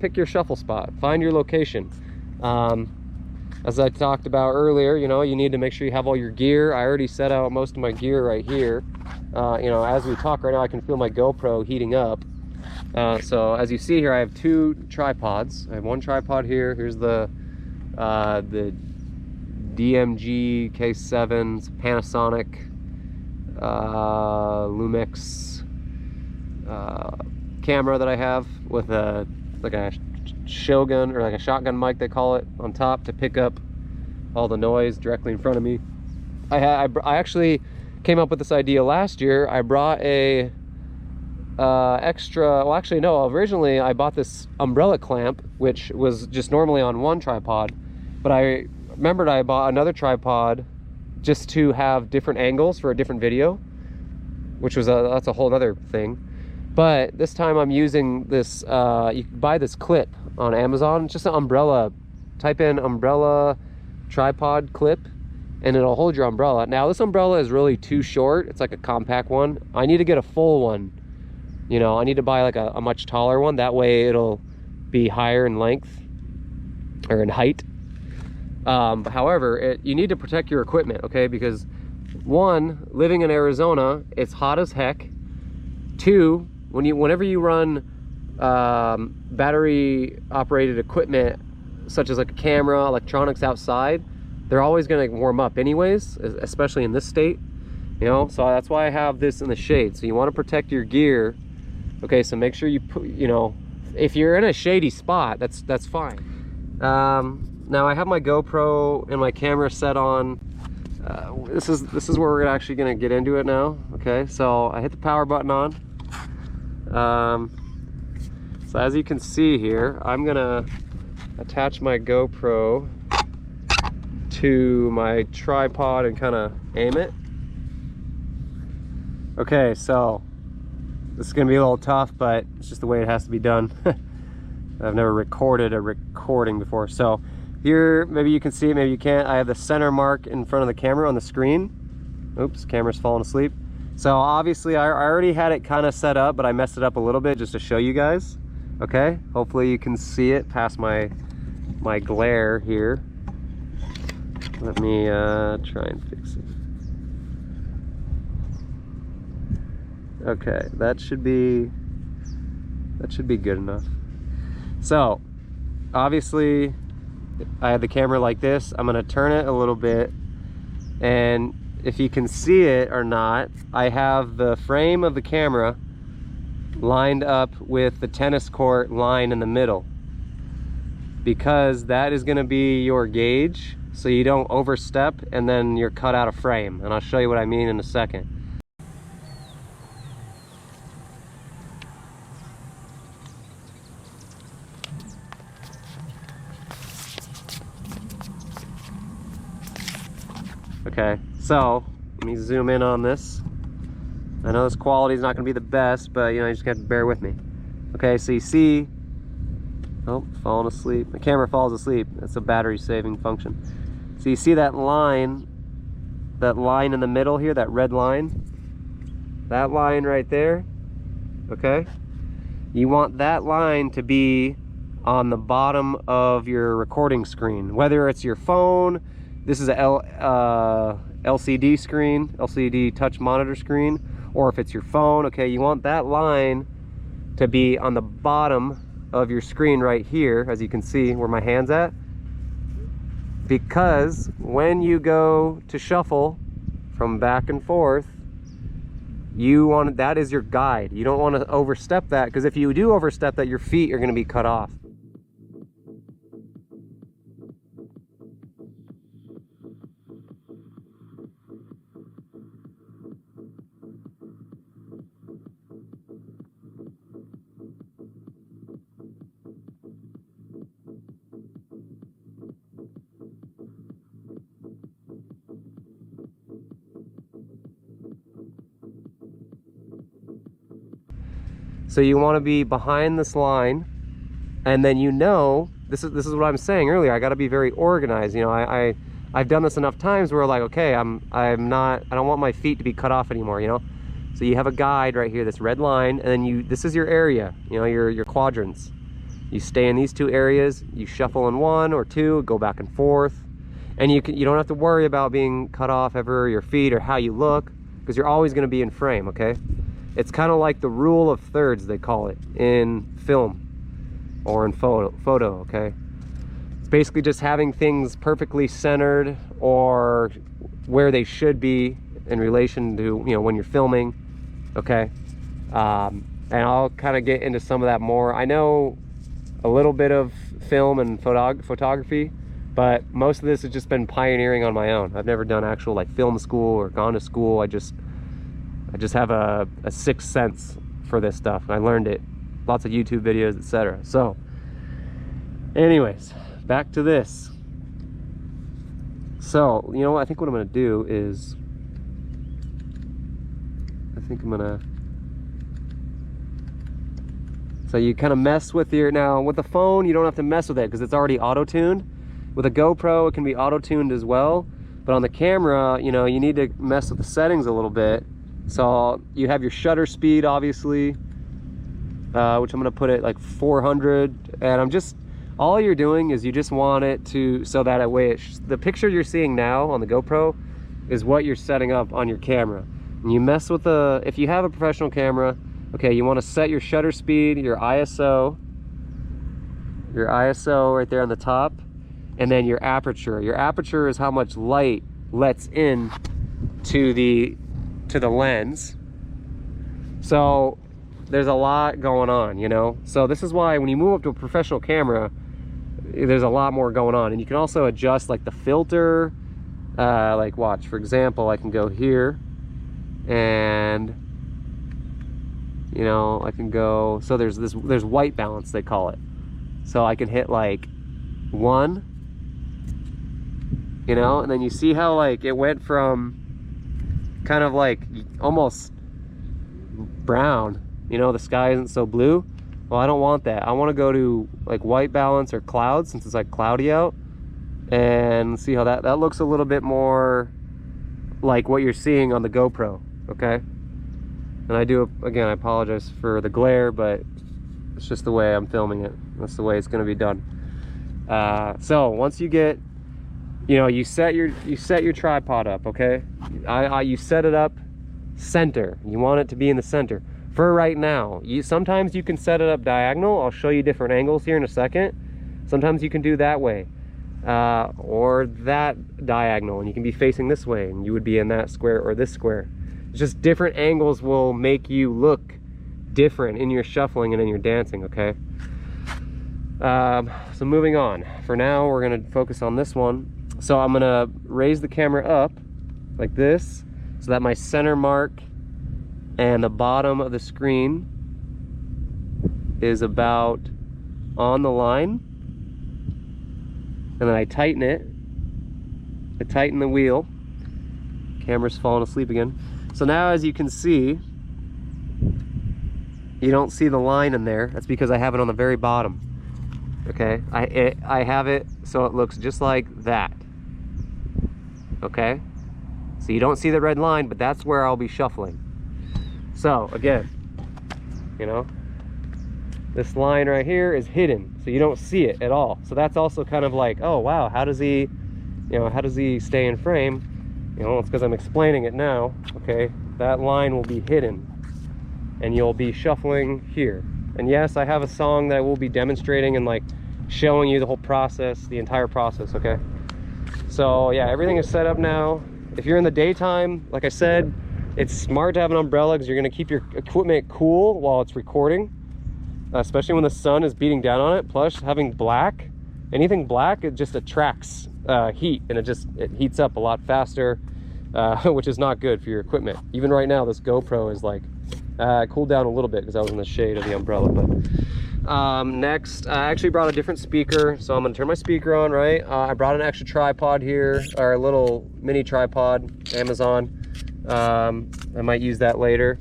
Pick your shuffle spot, find your location. As I talked about earlier, you know, you need to make sure you have all your gear. I already set out most of my gear right here. You know, as we talk right now, I can feel my GoPro heating up. So as you see here, I have 2 tripods. I have one tripod here. Here's the DMG K7's Panasonic Lumix camera that I have with a Shogun, or like a shotgun mic they call it, on top to pick up all the noise directly in front of me. I actually came up with this idea last year. I brought a extra, well actually no, originally I bought this umbrella clamp which was just normally on one tripod, but I remembered I bought another tripod just to have different angles for a different video, which was that's a whole other thing. But this time I'm using this, you can buy this clip on Amazon. It's just an umbrella. Type in umbrella tripod clip and it'll hold your umbrella. Now this umbrella is really too short. It's like a compact one. I need to get a full one. You know, I need to buy like a much taller one. That way it'll be higher in length or in height. However, you need to protect your equipment, okay? Because 1, living in Arizona, it's hot as heck. 2, whenever you run battery operated equipment such as like a camera, electronics outside, they're always going to warm up anyways, especially in this state, you know. So that's why I have this in the shade. So you want to protect your gear, okay? So make sure you put, you know, if you're in a shady spot, that's fine. Now I have my GoPro and my camera set on. This is where we're actually going to get into it now. Okay, so I hit the power button on. So as you can see here, I'm gonna attach my GoPro to my tripod and kind of aim it. Okay, so this is gonna be a little tough, but it's just the way it has to be done. I've never recorded a recording before. So here, maybe you can see it, maybe you can't. I have the center mark in front of the camera on the screen. Oops, camera's falling asleep. So obviously I already had it kind of set up, but I messed it up a little bit just to show you guys. Okay, hopefully you can see it past my glare here. Let me try and fix it. Okay, that should be good enough. So obviously I have the camera like this. I'm gonna turn it a little bit, and if you can see it or not, I have the frame of the camera lined up with the tennis court line in the middle, because that is going to be your gauge, so you don't overstep and then you're cut out of frame. And I'll show you what I mean in a second. Okay, so let me zoom in on this. I know this quality is not going to be the best, but you know, you just got to bear with me. Okay, so you see, oh, falling asleep. The camera falls asleep. That's a battery saving function. So you see that line in the middle here, that red line? That line right there, okay? You want that line to be on the bottom of your recording screen, whether it's your phone. This is a LCD screen, LCD touch monitor screen, or if it's your phone, okay, you want that line to be on the bottom of your screen right here, as you can see where my hand's at, because when you go to shuffle from back and forth, that is your guide. You don't want to overstep that, because if you do overstep that, your feet are going to be cut off. So you want to be behind this line, and then you know, this is what I'm saying earlier, I got to be very organized. You know, I've done this enough times where like, okay, I don't want my feet to be cut off anymore, you know. So you have a guide right here, this red line, and then this is your area, you know, your quadrants. You stay in these two areas, you shuffle in one or two, go back and forth. And you don't have to worry about being cut off ever, your feet or how you look, because you're always gonna be in frame, okay? It's kind of like the rule of thirds, they call it, in film or in photo, okay? It's basically just having things perfectly centered or where they should be in relation to, you know, when you're filming, okay? And I'll kind of get into some of that more. I know a little bit of film and photography, but most of this has just been pioneering on my own. I've never done actual like film school or gone to school. I just have a sixth sense for this stuff. I learned it, lots of YouTube videos, etc. So anyways, back to this. So, you know what, I think what I'm gonna do is, so you kind of mess with now with the phone, you don't have to mess with it because it's already auto-tuned. With a GoPro, it can be auto-tuned as well. But on the camera, you know, you need to mess with the settings a little bit. So you have your shutter speed, obviously, which I'm gonna put at like 400. And all you're doing is you just want it to, so that way, the picture you're seeing now on the GoPro is what you're setting up on your camera. And you mess with if you have a professional camera, okay, you wanna set your shutter speed, your ISO right there on the top, and then your aperture. Your aperture is how much light lets in to the lens. So there's a lot going on, you know? So this is why when you move up to a professional camera, there's a lot more going on. And you can also adjust like the filter, like watch, for example, I can go here and, you know, I can go, so there's white balance, they call it. So I can hit like 1, you know, and then you see how like it went from kind of like almost brown, you know, the sky isn't so blue. Well, I don't want that. I want to go to like white balance or clouds, since it's like cloudy out, and see how that looks a little bit more like what you're seeing on the GoPro, okay? And I again, I apologize for the glare, but it's just the way I'm filming it. That's the way it's going to be done. So once you get, you know, you set your tripod up, okay? You set it up center. You want it to be in the center. For right now, sometimes you can set it up diagonal. I'll show you different angles here in a second. Sometimes you can do that way, or that diagonal, and you can be facing this way, and you would be in that square or this square. It's just different angles will make you look different in your shuffling and in your dancing, okay? So moving on. For now, we're gonna focus on this one. So I'm gonna raise the camera up like this, so that my center mark and the bottom of the screen is about on the line. And then I tighten it. I tighten the wheel. Camera's falling asleep again. So now, as you can see, you don't see the line in there. That's because I have it on the very bottom. Okay, I have it so it looks just like that. Okay, so you don't see the red line, but that's where I'll be shuffling. So again, you know, this line right here is hidden, so you don't see it at all. So that's also kind of like, oh wow, how does he stay in frame? You know, it's because I'm explaining it now. Okay, that line will be hidden, and you'll be shuffling here. And yes, I have a song that I will be demonstrating and like showing you the whole process, the entire process, okay? So yeah, everything is set up now. If you're in the daytime, like I said, it's smart to have an umbrella because you're gonna keep your equipment cool while it's recording, especially when the sun is beating down on it. Plus, having black, anything black, it just attracts heat, and it heats up a lot faster, which is not good for your equipment. Even right now, this GoPro is like, cooled down a little bit because I was in the shade of the umbrella. But next, I actually brought a different speaker, so I'm gonna turn my speaker on, right? I brought an extra tripod here, or a little mini tripod, Amazon. I might use that later.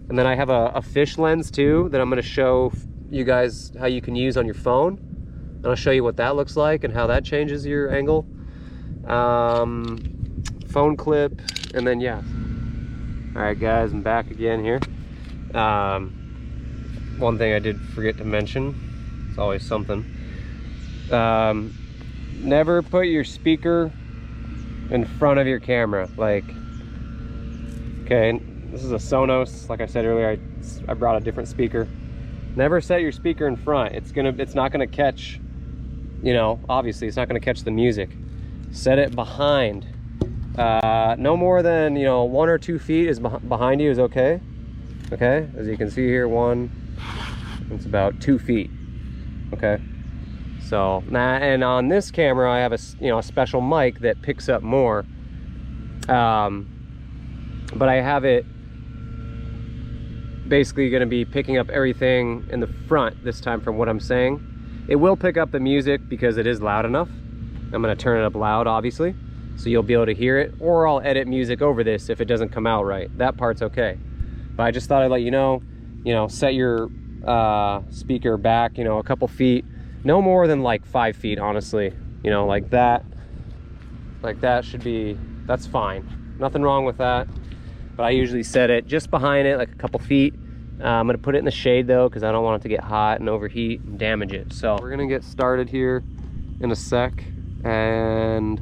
And then I have a fish lens too that I'm gonna show you guys how you can use on your phone. And I'll show you what that looks like and how that changes your angle. Phone clip, and then yeah. All right guys, I'm back again here. One thing I did forget to mention It's always something. Never put your speaker in front of your camera. Like, okay, this is a Sonos. Like I said earlier, I brought a different speaker. Never set your speaker in front. It's not gonna catch, you know, obviously it's not gonna catch the music. Set it behind. No more than, you know, 1 or 2 feet is behind you is okay. Okay, as you can see here, it's about 2 feet. Okay, so and on this camera I have a special mic that picks up more, but I have it basically going to be picking up everything in the front this time from what I'm saying. It will pick up the music because it is loud enough. I'm going to turn it up loud, obviously, so you'll be able to hear it, or I'll edit music over this if it doesn't come out right. That part's okay. But I just thought I'd let you know, set your speaker back, a couple feet, no more than like 5 feet, honestly, like that should be, that's fine. Nothing wrong with that. But I usually set it just behind it, like a couple feet. I'm gonna put it in the shade though, because I don't want it to get hot and overheat and damage it. So we're gonna get started here in a sec. And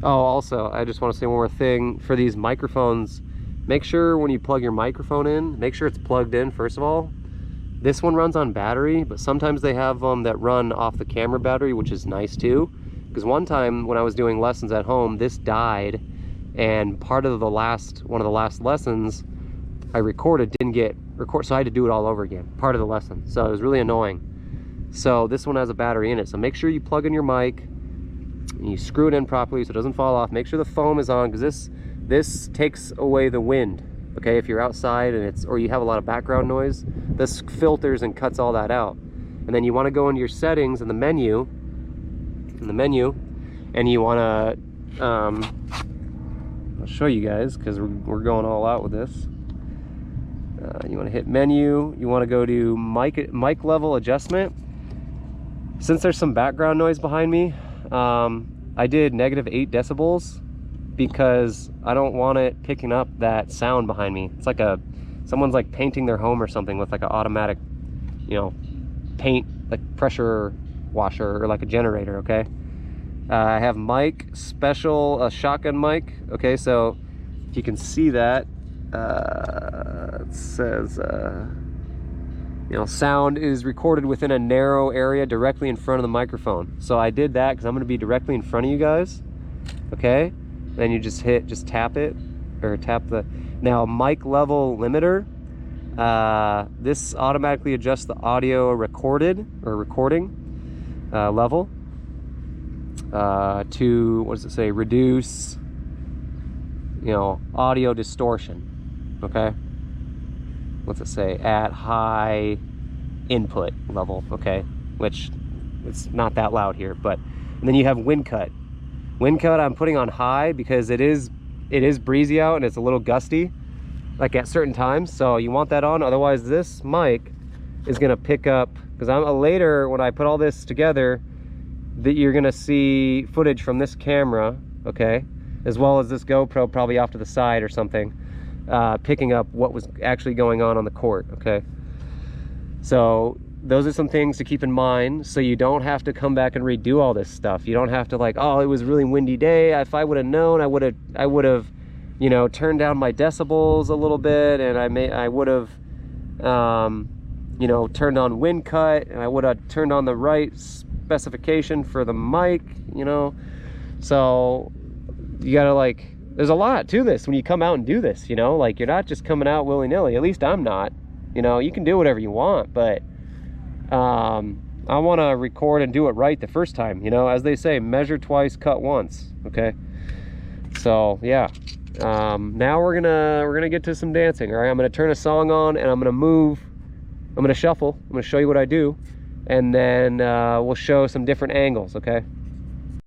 oh, also, I just want to say one more thing. For these microphones, make sure when you plug your microphone in, make sure it's plugged in first of all. This one runs on battery, but sometimes they have them that run off the camera battery, which is nice too. Because one time when I was doing lessons at home, this died, and one of the last lessons I recorded didn't get recorded, so I had to do it all over again, part of the lesson. So it was really annoying. So this one has a battery in it, so make sure you plug in your mic and you screw it in properly so it doesn't fall off. Make sure the foam is on, because this takes away the wind. Okay, if you're outside and or you have a lot of background noise, this filters and cuts all that out. And then you want to go into your settings in the menu, and you want to I'll show you guys because we're going all out with this. You want to hit menu, you want to go to mic level adjustment. Since there's some background noise behind me, I did -8 decibels because I don't want it picking up that sound behind me. It's like someone's like painting their home or something with like an automatic, paint, like pressure washer or like a generator. Okay, I have mic special, a shotgun mic. Okay, so if you can see that, it says sound is recorded within a narrow area directly in front of the microphone. So I did that because I'm going to be directly in front of you guys. Okay, then you just tap it, or tap the mic level limiter. This automatically adjusts the audio recording level to, what does it say, reduce audio distortion. Okay, what's it say, at high input level. Okay, which it's not that loud here. But and then you have wind cut I'm putting on high because it is breezy out and it's a little gusty like at certain times, so you want that on. Otherwise this mic is going to pick up, because later when I put all this together, that you're going to see footage from this camera, okay, as well as this GoPro probably off to the side or something, picking up what was actually going on the court. Okay, so those are some things to keep in mind, so you don't have to come back and redo all this stuff. You don't have to like, oh, it was a really windy day, if I would have known, I would have turned down my decibels a little bit, and I would have turned on wind cut, and I would have turned on the right specification for the mic, so you gotta, like, there's a lot to this when you come out and do this, like, you're not just coming out willy-nilly. At least I'm not. You can do whatever you want, but I want to record and do it right the first time. As they say, measure twice, cut once. Okay, so yeah, now we're gonna get to some dancing. All right, I'm gonna turn a song on and I'm gonna shuffle. I'm gonna show you what I do, and then we'll show some different angles. Okay.